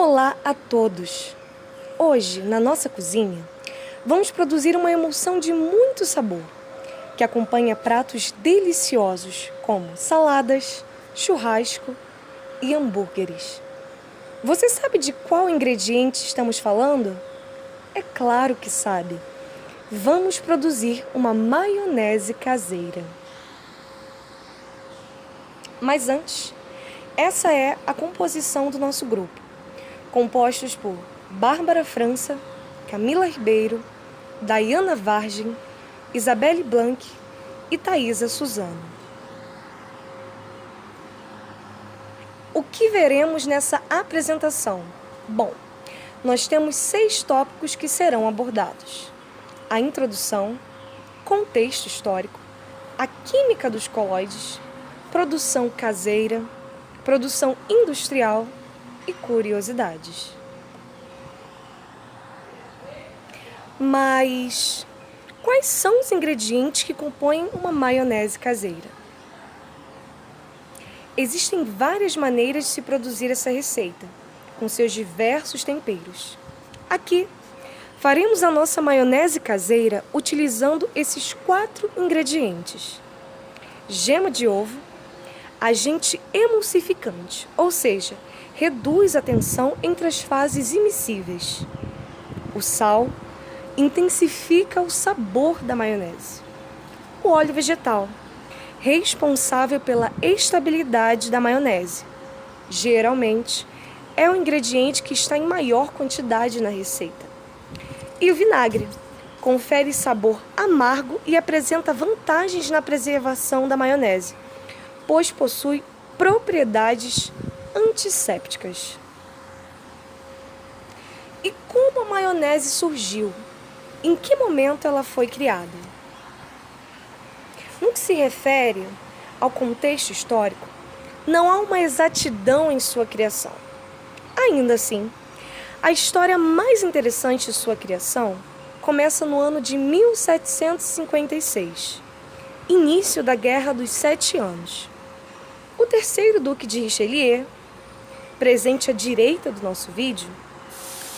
Olá a todos! Hoje, na nossa cozinha, vamos produzir uma emulsão de muito sabor, que acompanha pratos deliciosos como saladas, churrasco e hambúrgueres. Você sabe de qual ingrediente estamos falando? É claro que sabe! Vamos produzir uma maionese caseira. Mas antes, essa é a composição do nosso grupo, compostos por Bárbara França, Camila Ribeiro, Daiana Vargem, Isabelle Blanc e Thaisa Suzano. O que veremos nessa apresentação? Bom, nós temos 6 tópicos que serão abordados: a introdução, contexto histórico, a química dos colóides, produção caseira, produção industrial e curiosidades. Mas quais são os ingredientes que compõem uma maionese caseira? Existem várias maneiras de se produzir essa receita, com seus diversos temperos. Aqui, faremos a nossa maionese caseira utilizando esses 4 ingredientes: gema de ovo, agente emulsificante, ou seja, reduz a tensão entre as fases immiscíveis. O sal intensifica o sabor da maionese. O óleo vegetal, responsável pela estabilidade da maionese. Geralmente, é o ingrediente que está em maior quantidade na receita. E o vinagre, confere sabor amargo e apresenta vantagens na preservação da maionese, pois possui propriedades antissépticas. E como a maionese surgiu? Em que momento ela foi criada? No que se refere ao contexto histórico, não há uma exatidão em sua criação. Ainda assim, a história mais interessante de sua criação começa no ano de 1756, início da Guerra dos 7 Anos. O terceiro duque de Richelieu, presente à direita do nosso vídeo,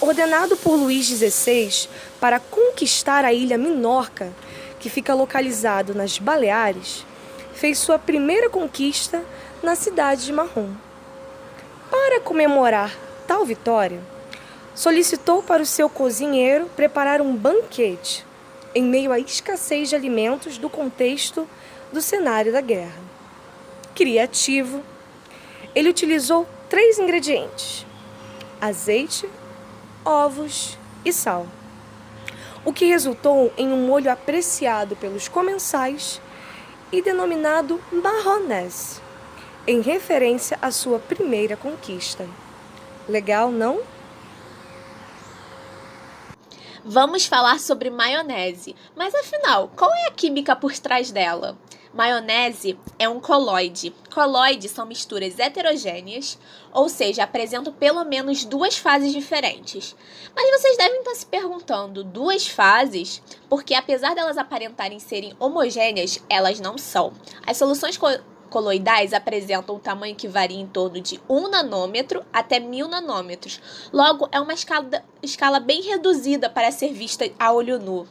ordenado por Luís XVI para conquistar a ilha Minorca, que fica localizado nas Baleares, fez sua primeira conquista na cidade de Mahón. Para comemorar tal vitória, solicitou para o seu cozinheiro preparar um banquete em meio à escassez de alimentos do contexto do cenário da guerra. Criativo, ele utilizou 3 ingredientes: azeite, ovos e sal, o que resultou em um molho apreciado pelos comensais e denominado marronese, em referência à sua primeira conquista. Legal, não? Vamos falar sobre maionese, mas afinal, qual é a química por trás dela? Maionese é um colóide. Colóides são misturas heterogêneas, ou seja, apresentam pelo menos 2 fases diferentes. Mas vocês devem estar se perguntando, 2 fases? Porque apesar delas aparentarem serem homogêneas, elas não são. As soluções coloidais apresentam um tamanho que varia em torno de 1 nanômetro até 1000 nanômetros. Logo, é uma escala bem reduzida para ser vista a olho nu.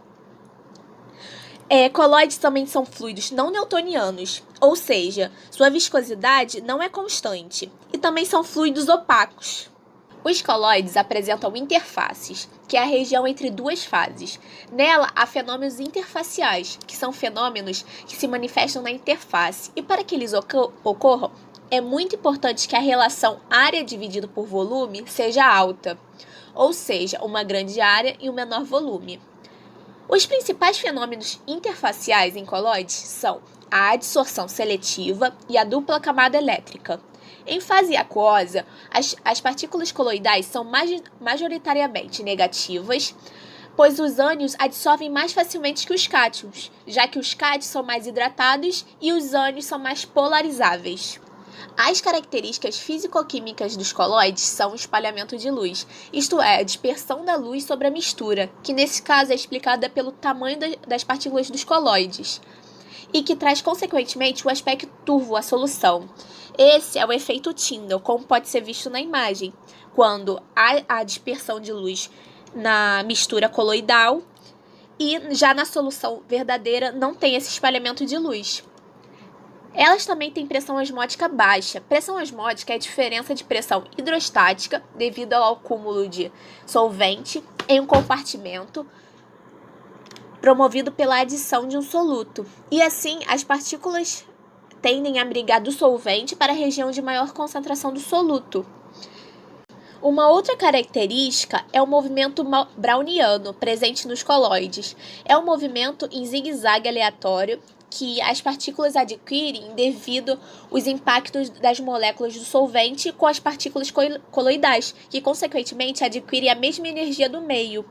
Colóides também são fluidos não newtonianos, ou seja, sua viscosidade não é constante, e também são fluidos opacos. Os colóides apresentam interfaces, que é a região entre 2 fases. Nela, há fenômenos interfaciais, que são fenômenos que se manifestam na interface, e para que eles ocorram, é muito importante que a relação área dividido por volume seja alta, ou seja, uma grande área e um menor volume. Os principais fenômenos interfaciais em colóides são a adsorção seletiva e a dupla camada elétrica. Em fase aquosa, as partículas coloidais são majoritariamente negativas, pois os ânions adsorvem mais facilmente que os cátions, já que os cátions são mais hidratados e os ânions são mais polarizáveis. As características físico-químicas dos colóides são o espalhamento de luz, isto é, a dispersão da luz sobre a mistura, que nesse caso é explicada pelo tamanho das partículas dos colóides. e que traz, consequentemente, o aspecto turvo à solução. Esse é o efeito Tyndall, como pode ser visto na imagem, quando há a dispersão de luz na mistura coloidal e já na solução verdadeira não tem esse espalhamento de luz. Elas também têm pressão osmótica baixa. Pressão osmótica é a diferença de pressão hidrostática devido ao acúmulo de solvente em um compartimento promovido pela adição de um soluto. E assim, as partículas tendem a migrar do solvente para a região de maior concentração do soluto. Uma outra característica é o movimento browniano presente nos coloides. É um movimento em zigue-zague aleatório que as partículas adquirem devido aos impactos das moléculas do solvente com as partículas coloidais, que consequentemente adquirem a mesma energia do meio.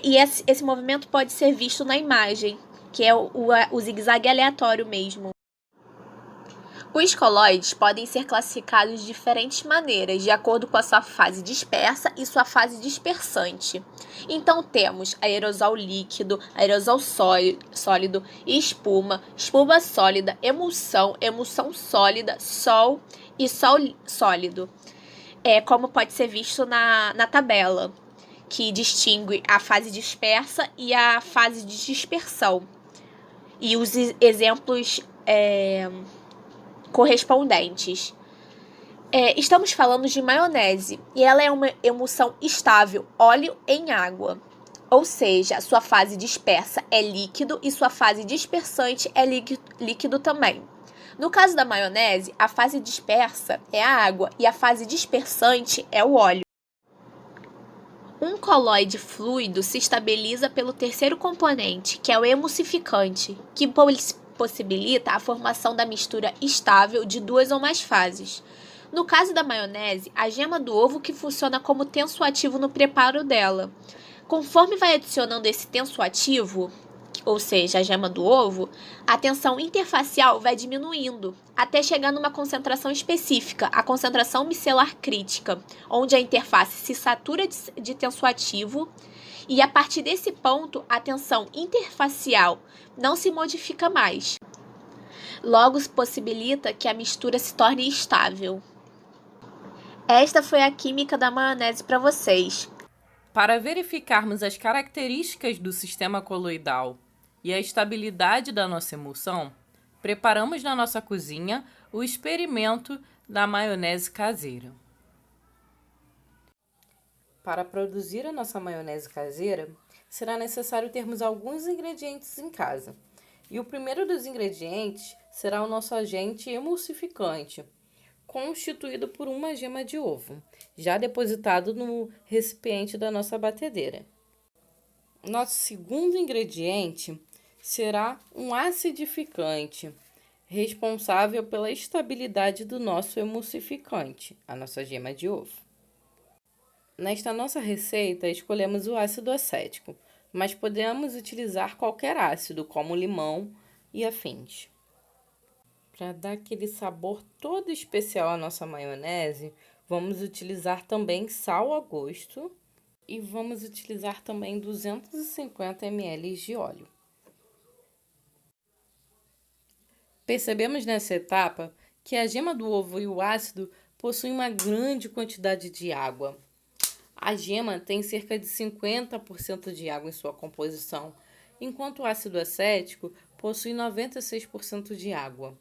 E esse movimento pode ser visto na imagem, que é o zigue-zague aleatório mesmo. Os coloides podem ser classificados de diferentes maneiras, de acordo com a sua fase dispersa e sua fase dispersante. Então, temos aerosol líquido, aerosol sólido, espuma, espuma sólida, emulsão, emulsão sólida, sol e sol sólido, como pode ser visto na tabela, que distingue a fase dispersa e a fase de dispersão. E os exemplos correspondentes. Estamos falando de maionese e ela é uma emulsão estável, óleo em água. Ou seja, sua fase dispersa é líquido e sua fase dispersante é líquido também. No caso da maionese, a fase dispersa é a água e a fase dispersante é o óleo. Um coloide fluido se estabiliza pelo terceiro componente, que é o emulsificante, que possibilita a formação da mistura estável de duas ou mais fases. No caso da maionese, a gema do ovo que funciona como tensoativo no preparo dela. Conforme vai adicionando esse tensoativo, ou seja, a gema do ovo, a tensão interfacial vai diminuindo, até chegar numa concentração específica, a concentração micelar crítica, onde a interface se satura de tensoativo e a partir desse ponto a tensão interfacial não se modifica mais. Logo, possibilita que a mistura se torne estável. Esta foi a química da maionese para vocês. Para verificarmos as características do sistema coloidal e a estabilidade da nossa emulsão, preparamos na nossa cozinha o experimento da maionese caseira. Para produzir a nossa maionese caseira, será necessário termos alguns ingredientes em casa. E o primeiro dos ingredientes será o nosso agente emulsificante, constituído por uma gema de ovo, já depositado no recipiente da nossa batedeira. Nosso segundo ingrediente será um acidificante, responsável pela estabilidade do nosso emulsificante, a nossa gema de ovo. Nesta nossa receita, escolhemos o ácido acético, mas podemos utilizar qualquer ácido, como limão e afins. Para dar aquele sabor todo especial à nossa maionese, vamos utilizar também sal a gosto e vamos utilizar também 250 ml de óleo. Percebemos nessa etapa que a gema do ovo e o ácido possuem uma grande quantidade de água. A gema tem cerca de 50% de água em sua composição, enquanto o ácido acético possui 96% de água.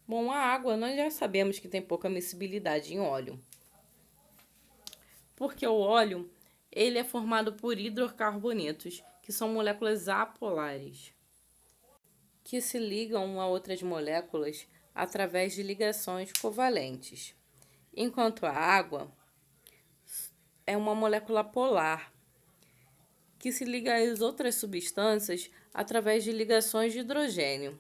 Bom, a água nós já sabemos que tem pouca miscibilidade em óleo, porque o óleo ele é formado por hidrocarbonetos, que são moléculas apolares, que se ligam a outras moléculas através de ligações covalentes, enquanto a água é uma molécula polar, que se liga às outras substâncias através de ligações de hidrogênio.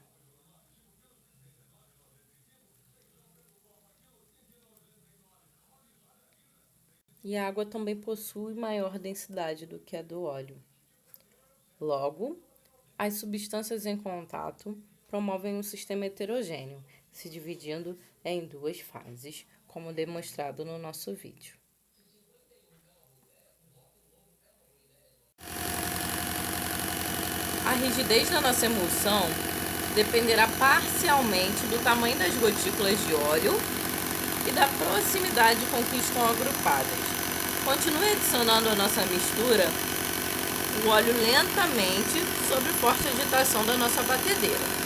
E a água também possui maior densidade do que a do óleo. Logo, as substâncias em contato promovem um sistema heterogêneo, se dividindo em duas fases, como demonstrado no nosso vídeo. A rigidez da nossa emulsão dependerá parcialmente do tamanho das gotículas de óleo e da proximidade com que estão agrupadas. Continue adicionando a nossa mistura, o óleo lentamente, sob forte agitação da nossa batedeira.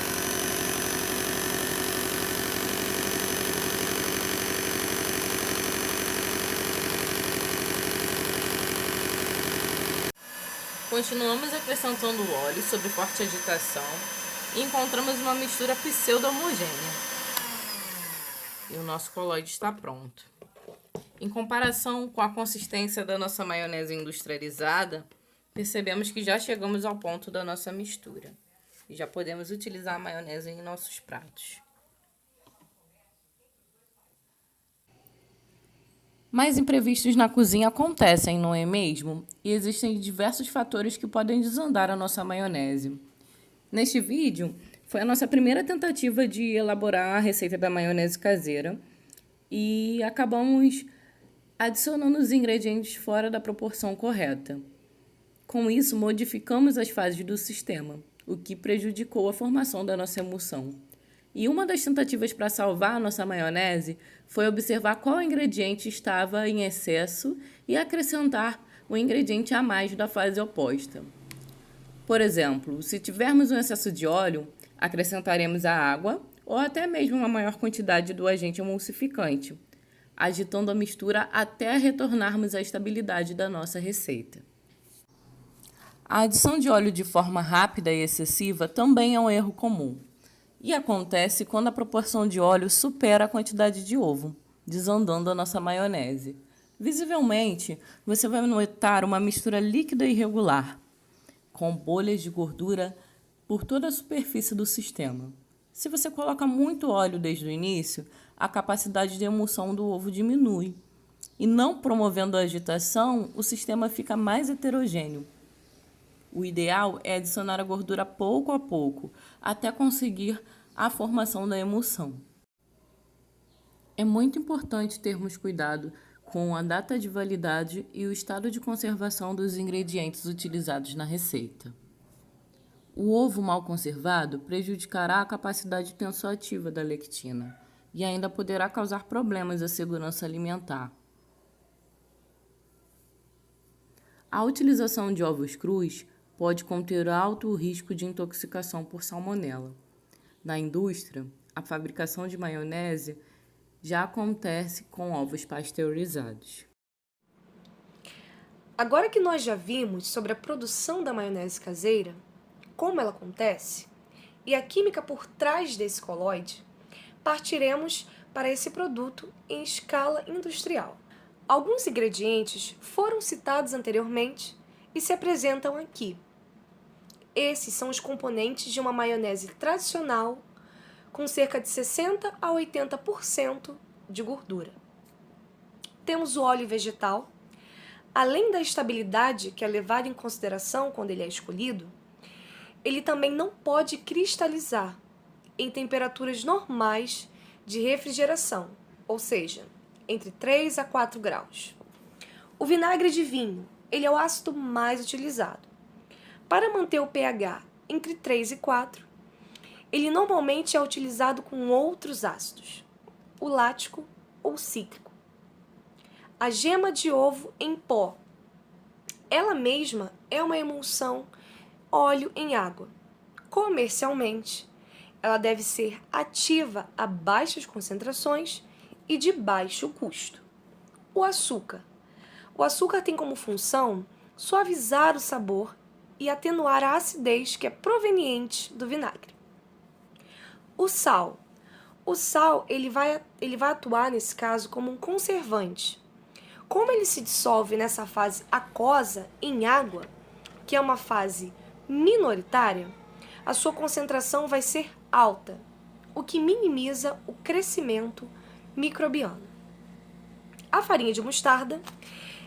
Continuamos acrescentando o óleo sob forte agitação e encontramos uma mistura pseudo-homogênea. E o nosso colóide está pronto. Em comparação com a consistência da nossa maionese industrializada, percebemos que já chegamos ao ponto da nossa mistura. E já podemos utilizar a maionese em nossos pratos. Mas imprevistos na cozinha acontecem, não é mesmo? E existem diversos fatores que podem desandar a nossa maionese. Neste vídeo, foi a nossa primeira tentativa de elaborar a receita da maionese caseira e acabamos adicionando os ingredientes fora da proporção correta. Com isso, modificamos as fases do sistema, o que prejudicou a formação da nossa emulsão. E uma das tentativas para salvar a nossa maionese foi observar qual ingrediente estava em excesso e acrescentar o ingrediente a mais da fase oposta. Por exemplo, se tivermos um excesso de óleo, acrescentaremos a água ou até mesmo uma maior quantidade do agente emulsificante, agitando a mistura até retornarmos à estabilidade da nossa receita. A adição de óleo de forma rápida e excessiva também é um erro comum. E acontece quando a proporção de óleo supera a quantidade de ovo, desandando a nossa maionese. Visivelmente, você vai notar uma mistura líquida e irregular, com bolhas de gordura por toda a superfície do sistema. Se você coloca muito óleo desde o início, a capacidade de emulsão do ovo diminui. E não promovendo a agitação, o sistema fica mais heterogêneo. O ideal é adicionar a gordura pouco a pouco, até conseguir a formação da emulsão. É muito importante termos cuidado com a data de validade e o estado de conservação dos ingredientes utilizados na receita. O ovo mal conservado prejudicará a capacidade tensoativa da lectina e ainda poderá causar problemas à segurança alimentar. A utilização de ovos crus pode conter alto risco de intoxicação por salmonela. Na indústria, a fabricação de maionese já acontece com ovos pasteurizados. Agora que nós já vimos sobre a produção da maionese caseira, como ela acontece, e a química por trás desse colóide, partiremos para esse produto em escala industrial. Alguns ingredientes foram citados anteriormente e se apresentam aqui. Esses são os componentes de uma maionese tradicional com cerca de 60 a 80% de gordura. Temos o óleo vegetal. Além da estabilidade que é levada em consideração quando ele é escolhido, ele também não pode cristalizar em temperaturas normais de refrigeração, ou seja, entre 3 a 4 graus. O vinagre de vinho, ele é o ácido mais utilizado. Para manter o pH entre 3 e 4, ele normalmente é utilizado com outros ácidos, o lático ou cítrico. A gema de ovo em pó, ela mesma é uma emulsão óleo em água. Comercialmente, ela deve ser ativa a baixas concentrações e de baixo custo. O açúcar. O açúcar tem como função suavizar o sabor e atenuar a acidez que é proveniente do vinagre. O sal. O sal ele vai atuar, nesse caso, como um conservante. Como ele se dissolve nessa fase aquosa em água, que é uma fase minoritária, a sua concentração vai ser alta, o que minimiza o crescimento microbiano. A farinha de mostarda,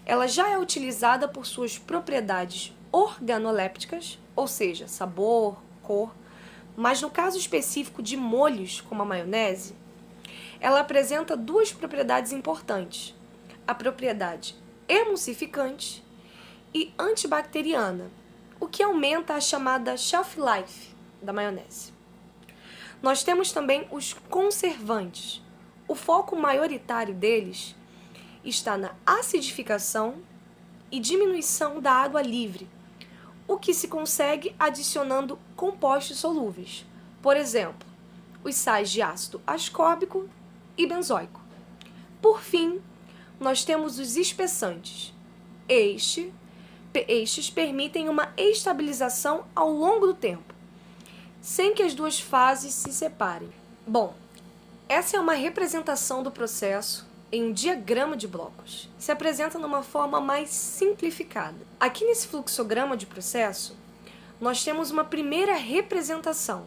ela já é utilizada por suas propriedades organolépticas, ou seja, sabor, cor, mas no caso específico de molhos, como a maionese, ela apresenta duas propriedades importantes: a propriedade emulsificante e antibacteriana, o que aumenta a chamada shelf life da maionese. Nós temos também os conservantes. O foco maioritário deles está na acidificação e diminuição da água livre, o que se consegue adicionando compostos solúveis, por exemplo, os sais de ácido ascórbico e benzoico. Por fim, nós temos os espessantes. Estes permitem uma estabilização ao longo do tempo, sem que as duas fases se separem. Bom, essa é uma representação do processo em um diagrama de blocos. Se apresenta numa forma mais simplificada. Aqui nesse fluxograma de processo, nós temos uma primeira representação.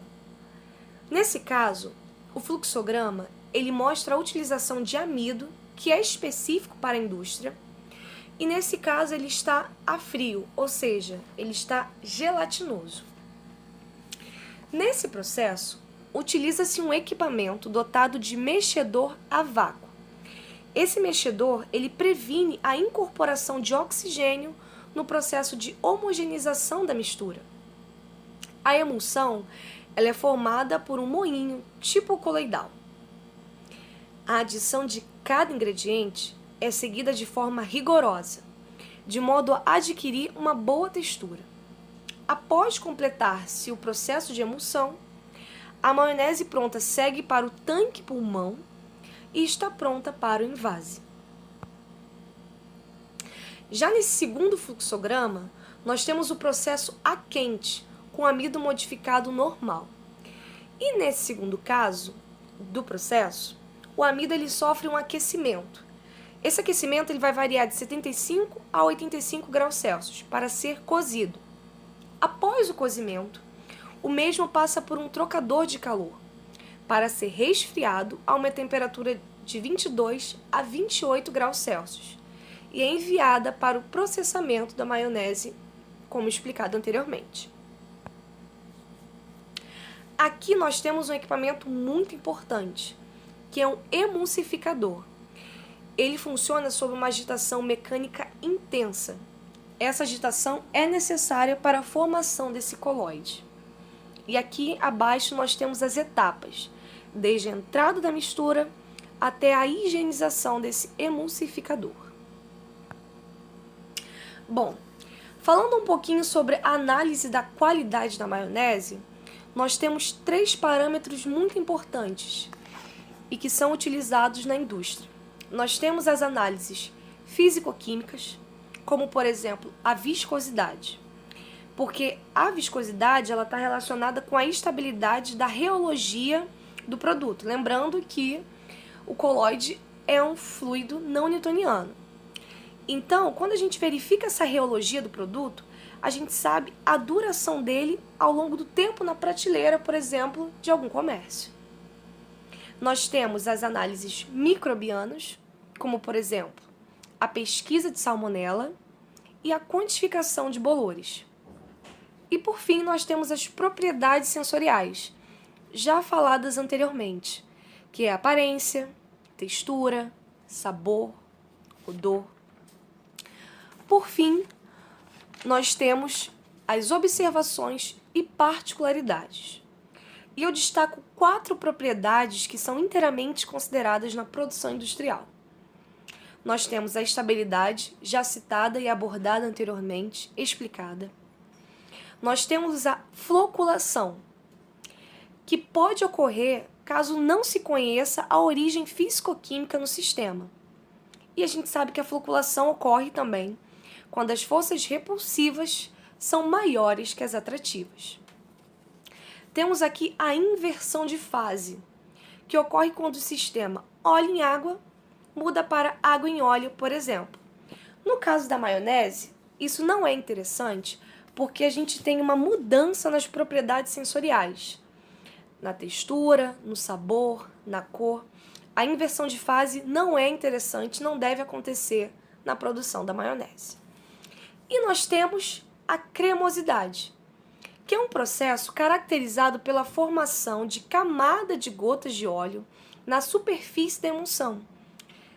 Nesse caso, o fluxograma ele mostra a utilização de amido, que é específico para a indústria, e nesse caso ele está a frio, ou seja, ele está gelatinoso. Nesse processo, utiliza-se um equipamento dotado de mexedor a vácuo. Esse mexedor ele previne a incorporação de oxigênio no processo de homogeneização da mistura. A emulsão ela é formada por um moinho tipo coloidal. A adição de cada ingrediente é seguida de forma rigorosa, de modo a adquirir uma boa textura. Após completar-se o processo de emulsão, a maionese pronta segue para o tanque pulmão e está pronta para o envase. Já nesse segundo fluxograma, nós temos o processo a quente, com amido modificado normal. E nesse segundo caso do processo, o amido ele sofre um aquecimento. Esse aquecimento ele vai variar de 75 a 85 graus Celsius para ser cozido. Após o cozimento, o mesmo passa por um trocador de calor para ser resfriado a uma temperatura de 22 a 28 graus Celsius e é enviada para o processamento da maionese, como explicado anteriormente. Aqui nós temos um equipamento muito importante, que é um emulsificador. Ele funciona sob uma agitação mecânica intensa. Essa agitação é necessária para a formação desse colóide. E aqui abaixo nós temos as etapas, desde a entrada da mistura até a higienização desse emulsificador. Bom, falando um pouquinho sobre a análise da qualidade da maionese, nós temos 3 parâmetros muito importantes e que são utilizados na indústria. Nós temos as análises físico-químicas, como por exemplo a viscosidade, porque a viscosidade ela está relacionada com a estabilidade da reologia do produto. Lembrando que o colóide é um fluido não newtoniano. Então, quando a gente verifica essa reologia do produto, a gente sabe a duração dele ao longo do tempo na prateleira, por exemplo, de algum comércio. Nós temos as análises microbianas, como por exemplo, a pesquisa de salmonela e a quantificação de bolores. E por fim, nós temos as propriedades sensoriais, já faladas anteriormente, que é aparência, textura, sabor, odor. Por fim, nós temos as observações e particularidades. E eu destaco 4 propriedades que são inteiramente consideradas na produção industrial. Nós temos a estabilidade, já citada e abordada anteriormente, explicada. Nós temos a floculação, que pode ocorrer caso não se conheça a origem físico-química no sistema. E a gente sabe que a floculação ocorre também quando as forças repulsivas são maiores que as atrativas. Temos aqui a inversão de fase, que ocorre quando o sistema óleo em água muda para água em óleo, por exemplo. No caso da maionese, isso não é interessante porque a gente tem uma mudança nas propriedades sensoriais, na textura, no sabor, na cor. A inversão de fase não é interessante, não deve acontecer na produção da maionese. E nós temos a cremosidade, que é um processo caracterizado pela formação de camada de gotas de óleo na superfície da emulsão,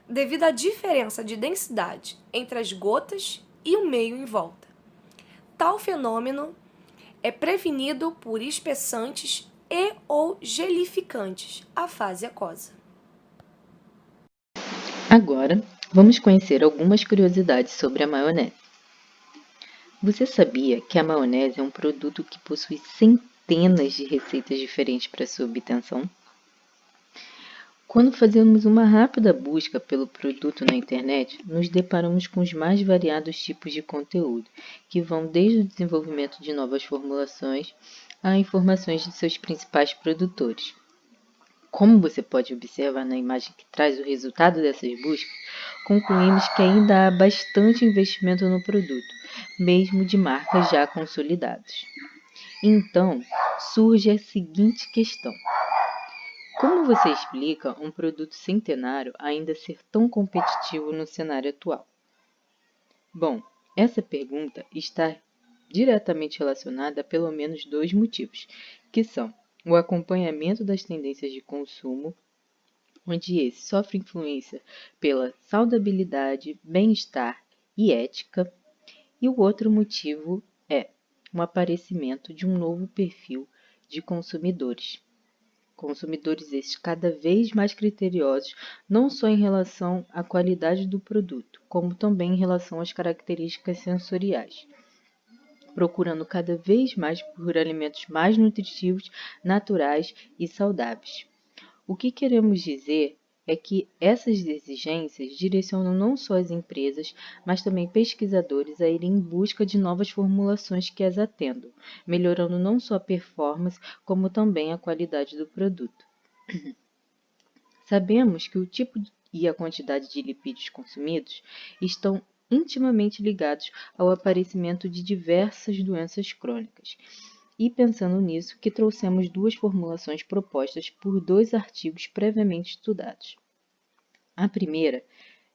devido à diferença de densidade entre as gotas e o meio em volta. Tal fenômeno é prevenido por espessantes e ou gelificantes, a fase aquosa. Agora, vamos conhecer algumas curiosidades sobre a maionese. Você sabia que a maionese é um produto que possui centenas de receitas diferentes para sua obtenção? Quando fazemos uma rápida busca pelo produto na internet, nos deparamos com os mais variados tipos de conteúdo, que vão desde o desenvolvimento de novas formulações a informações de seus principais produtores. Como você pode observar na imagem que traz o resultado dessas buscas, concluímos que ainda há bastante investimento no produto, mesmo de marcas já consolidadas. Então, surge a seguinte questão: como você explica um produto centenário ainda ser tão competitivo no cenário atual? Bom, essa pergunta está diretamente relacionada a pelo menos dois motivos, que são o acompanhamento das tendências de consumo, onde esse sofre influência pela saudabilidade, bem-estar e ética, e o outro motivo é o aparecimento de um novo perfil de consumidores. Consumidores estes cada vez mais criteriosos, não só em relação à qualidade do produto, como também em relação às características sensoriais, procurando cada vez mais por alimentos mais nutritivos, naturais e saudáveis. O que queremos dizer é que essas exigências direcionam não só as empresas, mas também pesquisadores a irem em busca de novas formulações que as atendam, melhorando não só a performance, como também a qualidade do produto. Sabemos que o tipo e a quantidade de lipídios consumidos estão intimamente ligados ao aparecimento de diversas doenças crônicas. E pensando nisso, que trouxemos duas formulações propostas por dois artigos previamente estudados. A primeira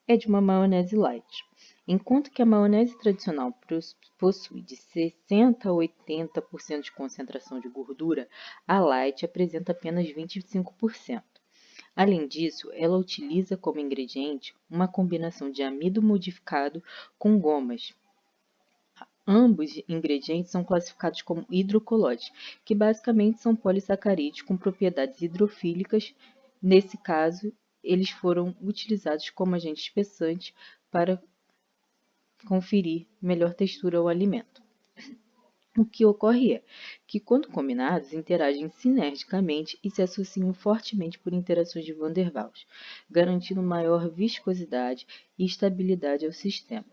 é de uma maionese light. Enquanto que a maionese tradicional possui de 60% a 80% de concentração de gordura, a light apresenta apenas 25%. Além disso, ela utiliza como ingrediente uma combinação de amido modificado com gomas. Ambos ingredientes são classificados como hidrocolóides, que basicamente são polissacarídeos com propriedades hidrofílicas. Nesse caso, eles foram utilizados como agente espessante para conferir melhor textura ao alimento. O que ocorre é que, quando combinados, interagem sinergicamente e se associam fortemente por interações de Van der Waals, garantindo maior viscosidade e estabilidade ao sistema.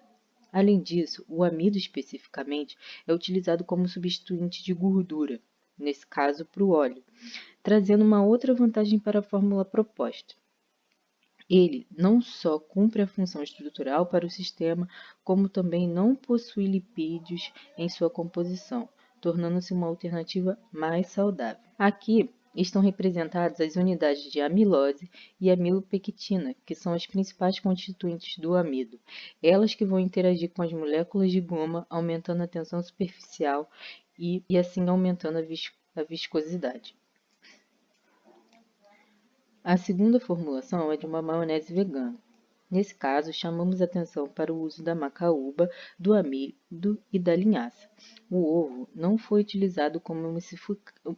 Além disso, o amido especificamente é utilizado como substituinte de gordura, nesse caso para o óleo, trazendo uma outra vantagem para a fórmula proposta. Ele não só cumpre a função estrutural para o sistema, como também não possui lipídios em sua composição, tornando-se uma alternativa mais saudável. Aqui estão representadas as unidades de amilose e amilopectina, que são as principais constituintes do amido. Elas que vão interagir com as moléculas de goma, aumentando a tensão superficial e assim aumentando a viscosidade. A segunda formulação é de uma maionese vegana. Nesse caso, chamamos atenção para o uso da macaúba, do amido e da linhaça. O ovo não foi utilizado como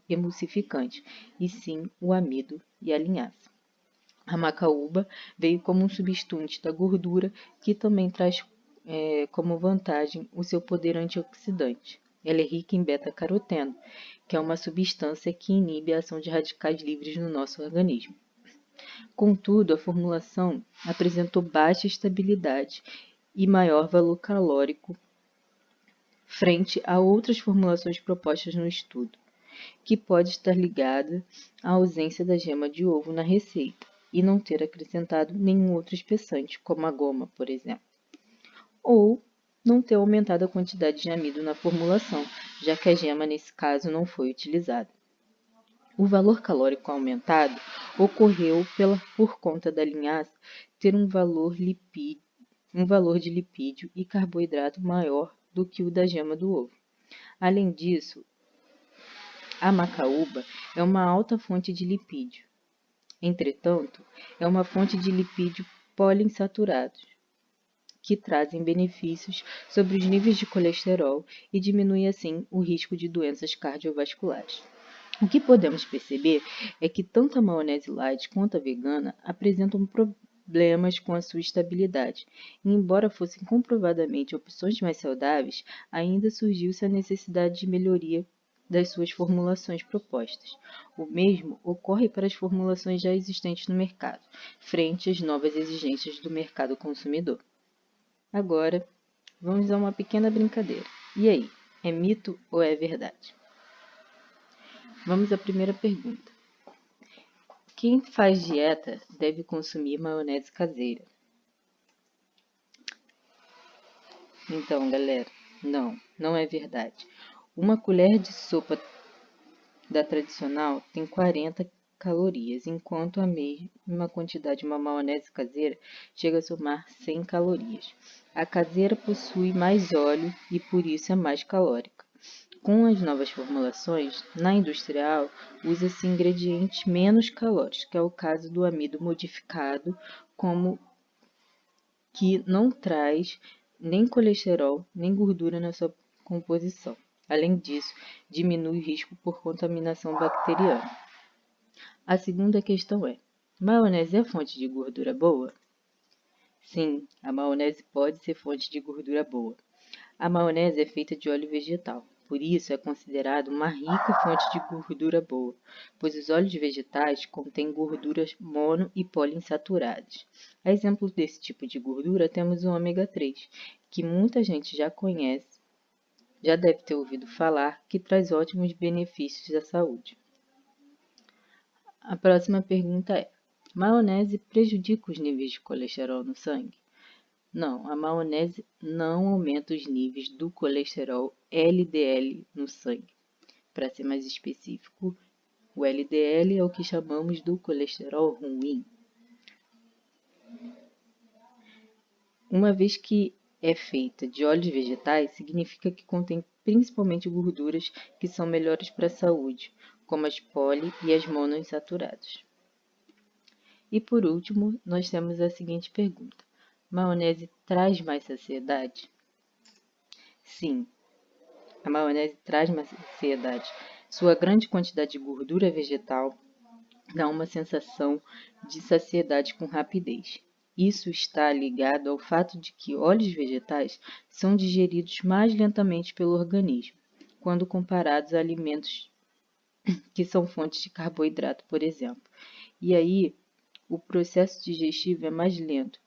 emulsificante, e sim o amido e a linhaça. A macaúba veio como um substituinte da gordura, que também traz como vantagem o seu poder antioxidante. Ela é rica em beta-caroteno, que é uma substância que inibe a ação de radicais livres no nosso organismo. Contudo, a formulação apresentou baixa estabilidade e maior valor calórico frente a outras formulações propostas no estudo, que pode estar ligada à ausência da gema de ovo na receita e não ter acrescentado nenhum outro espessante, como a goma, por exemplo. Ou não ter aumentado a quantidade de amido na formulação, já que a gema, nesse caso, não foi utilizada. O valor calórico aumentado ocorreu por conta da linhaça ter um valor de lipídio e carboidrato maior do que o da gema do ovo. Além disso, a macaúba é uma alta fonte de lipídio. Entretanto, é uma fonte de lipídio poliinsaturados, que trazem benefícios sobre os níveis de colesterol e diminui assim o risco de doenças cardiovasculares. O que podemos perceber é que tanto a maionese light quanto a vegana apresentam problemas com a sua estabilidade. E, embora fossem comprovadamente opções mais saudáveis, ainda surgiu-se a necessidade de melhoria das suas formulações propostas. O mesmo ocorre para as formulações já existentes no mercado, frente às novas exigências do mercado consumidor. Agora, vamos a uma pequena brincadeira. E aí, é mito ou é verdade? Vamos à primeira pergunta. Quem faz dieta deve consumir maionese caseira? Então, galera, não é verdade. Uma colher de sopa da tradicional tem 40 calorias, enquanto a mesma quantidade de uma maionese caseira chega a somar 100 calorias. A caseira possui mais óleo e por isso é mais calórica. Com as novas formulações, na industrial, usa-se ingredientes menos calóricos, que é o caso do amido modificado, como que não traz nem colesterol nem gordura na sua composição. Além disso, diminui o risco por contaminação bacteriana. A segunda questão é: maionese é fonte de gordura boa? Sim, a maionese pode ser fonte de gordura boa. A maionese é feita de óleo vegetal, por isso é considerada uma rica fonte de gordura boa, pois os óleos vegetais contêm gorduras mono e poliinsaturadas. A exemplo desse tipo de gordura temos o ômega 3, que muita gente já conhece, já deve ter ouvido falar, que traz ótimos benefícios à saúde. A próxima pergunta é: maionese prejudica os níveis de colesterol no sangue? Não, a maionese não aumenta os níveis do colesterol LDL no sangue. Para ser mais específico, o LDL é o que chamamos do colesterol ruim. Uma vez que é feita de óleos vegetais, significa que contém principalmente gorduras que são melhores para a saúde, como as poli e as monoinsaturadas. E por último, nós temos a seguinte pergunta: maionese traz mais saciedade? Sim, a maionese traz mais saciedade. Sua grande quantidade de gordura vegetal dá uma sensação de saciedade com rapidez. Isso está ligado ao fato de que óleos vegetais são digeridos mais lentamente pelo organismo, quando comparados a alimentos que são fontes de carboidrato, por exemplo. E aí, o processo digestivo é mais lento.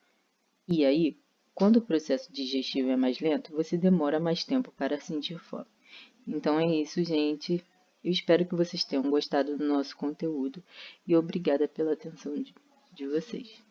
E aí, quando o processo digestivo é mais lento, você demora mais tempo para sentir fome. Então é isso, gente. Eu espero que vocês tenham gostado do nosso conteúdo e obrigada pela atenção de vocês.